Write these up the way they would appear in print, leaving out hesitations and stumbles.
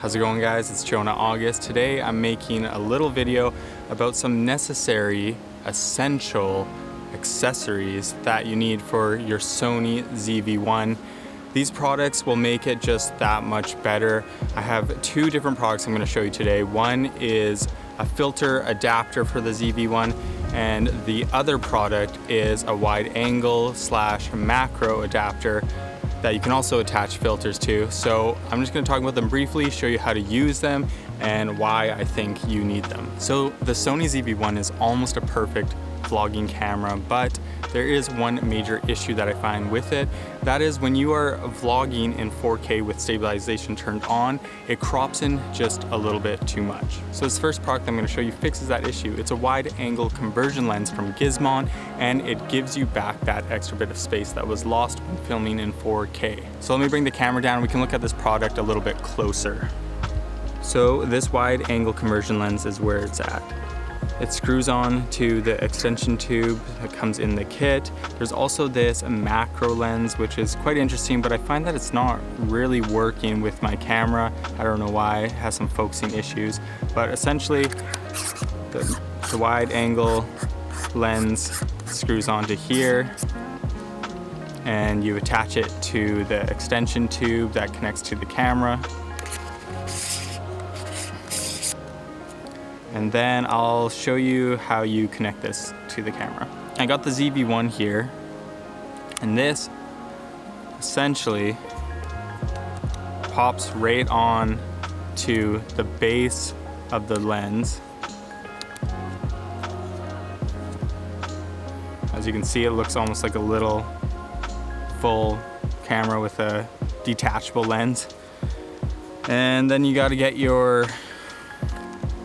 How's it going, guys? It's Jonah August. Today I'm making a little video about some necessary, essential accessories that you need for your Sony ZV-1. These products will make it just that much better. I have two different products I'm going to show you today. One is a filter adapter for the ZV-1, and the other product is a wide angle / macro adapter that you can also attach filters to. So I'm just going to talk about them briefly, show you how to use them and why I think you need them. So the Sony ZV-1 is almost a perfect vlogging camera, but there is one major issue that I find with it. That is when you are vlogging in 4K with stabilization turned on, it crops in just a little bit too much. So this first product I'm going to show you fixes that issue. It's a wide angle conversion lens from Gizmon, and it gives you back that extra bit of space that was lost when filming in 4K. So let me bring the camera down and we can look at this product a little bit closer. So this wide angle conversion lens is where it's at. It screws on to the extension tube that comes in the kit. There's also this macro lens, which is quite interesting, but I find that it's not really working with my camera. I don't know why, it has some focusing issues, but essentially the wide angle lens screws onto here, and you attach it to the extension tube that connects to the camera. And then I'll show you how you connect this to the camera. I got the ZV-1 here, and this essentially pops right on to the base of the lens. As you can see, it looks almost like a little full camera with a detachable lens. And then you got to get your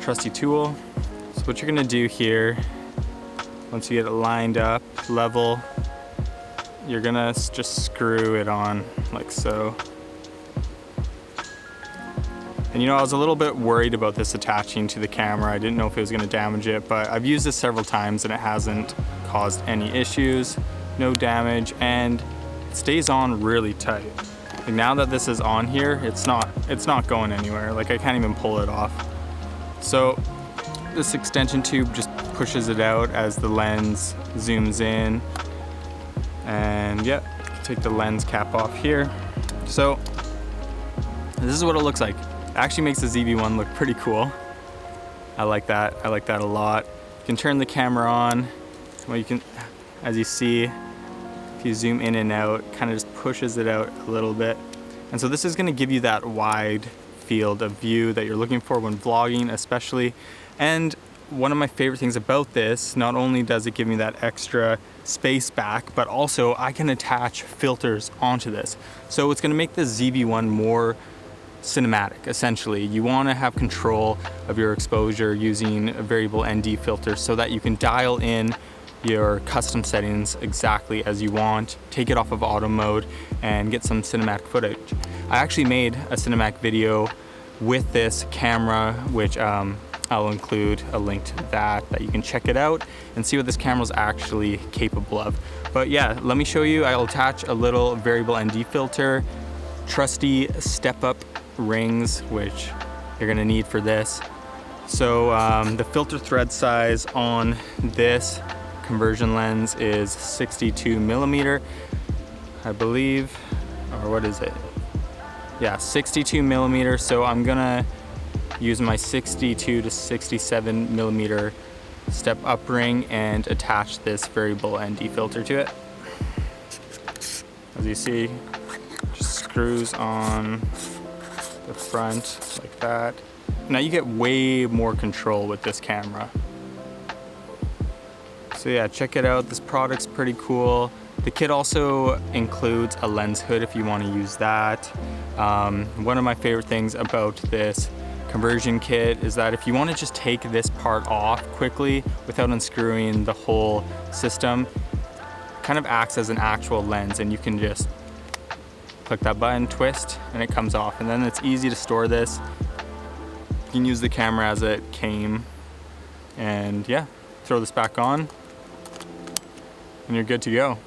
trusty tool. So what you're gonna do here, once you get it lined up, level, you're gonna just screw it on like so. And you know, I was a little bit worried about this attaching to the camera. I didn't know if it was gonna damage it, but I've used this several times and it hasn't caused any issues, no damage, and it stays on really tight. Like now that this is on here, it's not going anywhere. Like I can't even pull it off. So this extension tube just pushes it out as the lens zooms in, and yeah, take the lens cap off here. So this is what it looks like. It actually makes the ZV-1 look pretty cool. I like that a lot. You can turn the camera on. Well, you can, as you see, if you zoom in and out, kind of just pushes it out a little bit. And so this is going to give you that wide field of view that you're looking for when vlogging especially. And one of my favorite things about this, not only does it give me that extra space back, but also I can attach filters onto this. So it's going to make the ZV-1 more cinematic. Essentially, you want to have control of your exposure using a variable ND filter so that you can dial in your custom settings exactly as you want, take it off of auto mode, and get some cinematic footage. I actually made a cinematic video with this camera, which I'll include a link to that you can check it out and see what this camera is actually capable of. But yeah, let me show you. I'll attach a little variable ND filter, trusty step-up rings, which you're gonna need for this. So the filter thread size on this conversion lens is 62 millimeter, I believe, or what is it? Yeah, 62 millimeter. So I'm gonna use my 62 to 67 millimeter step up ring and attach this variable ND filter to it. As you see, just screws on the front like that. Now you get way more control with this camera. So yeah, check it out. This product's pretty cool. The kit also includes a lens hood if you want to use that. One of my favorite things about this conversion kit is that if you want to just take this part off quickly without unscrewing the whole system, it kind of acts as an actual lens, and you can just click that button, twist, and it comes off. And then it's easy to store this. You can use the camera as it came, and yeah, throw this back on and you're good to go.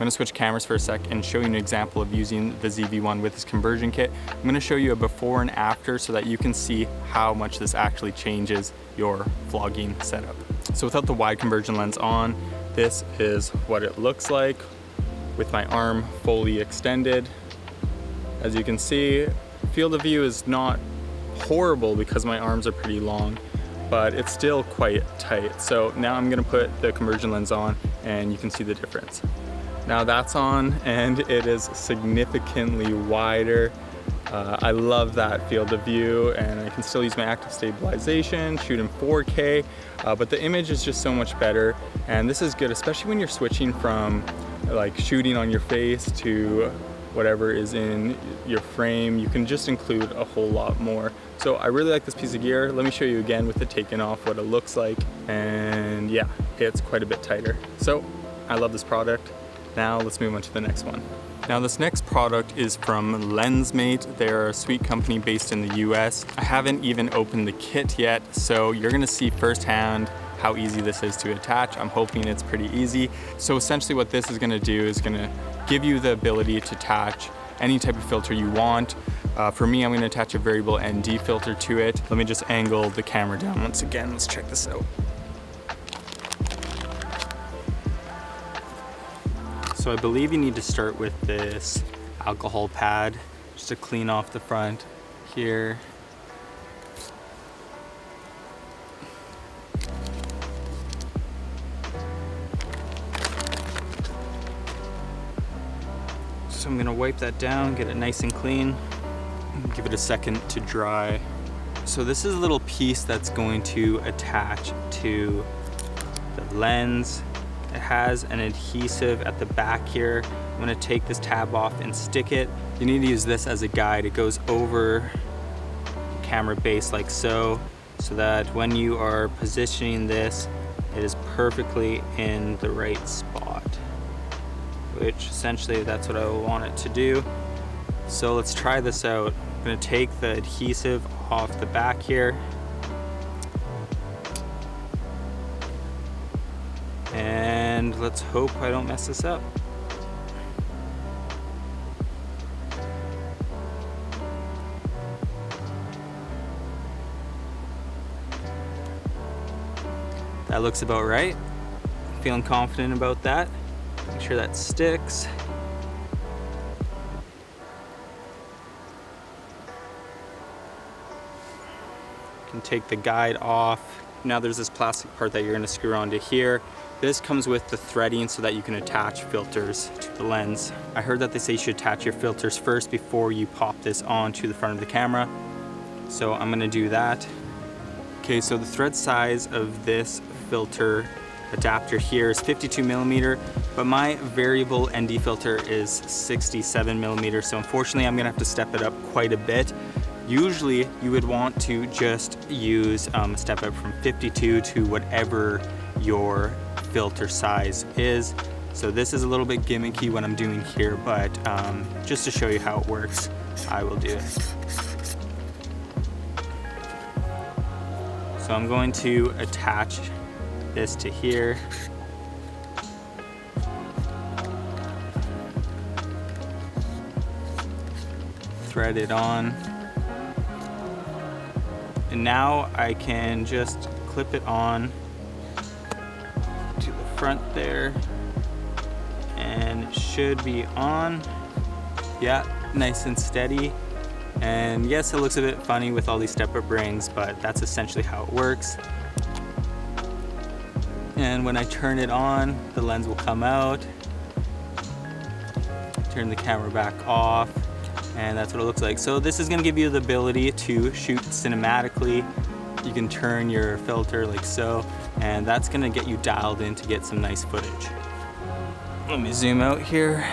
I'm gonna switch cameras for a sec and show you an example of using the ZV-1 with this conversion kit. I'm gonna show you a before and after so that you can see how much this actually changes your vlogging setup. So without the wide conversion lens on, this is what it looks like with my arm fully extended. As you can see, field of view is not horrible because my arms are pretty long, but it's still quite tight. So now I'm gonna put the conversion lens on and you can see the difference. Now that's on and it is significantly wider. I love that field of view, and I can still use my active stabilization, shoot in 4K, but the image is just so much better. And this is good, especially when you're switching from like shooting on your face to whatever is in your frame. You can just include a whole lot more. So I really like this piece of gear. Let me show you again with it taken off what it looks like. And yeah, it's quite a bit tighter. So I love this product. Now let's move on to the next one. Now this next product is from Lensmate. They're a sweet company based in the US. I haven't even opened the kit yet, so you're gonna see firsthand how easy this is to attach. I'm hoping it's pretty easy. So essentially what this is gonna do is gonna give you the ability to attach any type of filter you want. For me, I'm gonna attach a variable ND filter to it. Let me just angle the camera down once again. Let's check this out. So I believe you need to start with this alcohol pad just to clean off the front here. So I'm gonna wipe that down, get it nice and clean, give it a second to dry. So this is a little piece that's going to attach to the lens. It has an adhesive at the back here. I'm gonna take this tab off and stick it. You need to use this as a guide. It goes over the camera base like so that when you are positioning this, it is perfectly in the right spot, which essentially that's what I want it to do. So let's try this out. I'm gonna take the adhesive off the back here. And let's hope I don't mess this up. That looks about right. Feeling confident about that. Make sure that sticks. You can take the guide off. Now there's this plastic part that you're gonna screw onto here. This comes with the threading so that you can attach filters to the lens. I heard that they say you should attach your filters first before you pop this onto the front of the camera. So I'm gonna do that. Okay, so the thread size of this filter adapter here is 52 millimeter, but my variable ND filter is 67 millimeter. So unfortunately, I'm gonna have to step it up quite a bit. Usually you would want to just use a step up from 52 to whatever your filter size is. So this is a little bit gimmicky what I'm doing here, but just to show you how it works, I will do it. So I'm going to attach this to here. Thread it on. And now I can just clip it on to the front there, and it should be on. Yeah, nice and steady. And yes, it looks a bit funny with all these step-up rings, but that's essentially how it works. And when I turn it on, the lens will come out. Turn the camera back off, and that's what it looks like. So this is gonna give you the ability to shoot cinematically. You can turn your filter like so, and that's gonna get you dialed in to get some nice footage. Let me zoom out here.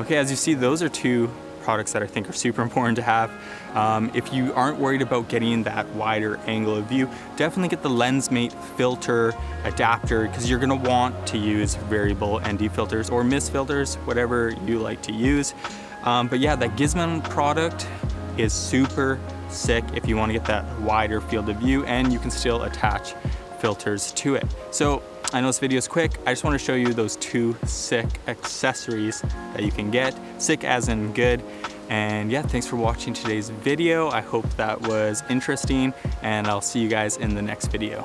Okay, as you see, those are two products that I think are super important to have. If you aren't worried about getting that wider angle of view, definitely get the Lensmate filter adapter, because you're gonna want to use variable ND filters or mist filters, whatever you like to use. But yeah, that Gizmon product is super sick if you want to get that wider field of view, and you can still attach filters to it. So I know this video is quick. I just want to show you those 2 sick accessories that you can get. Sick as in good. And yeah, thanks for watching today's video. I hope that was interesting, and I'll see you guys in the next video.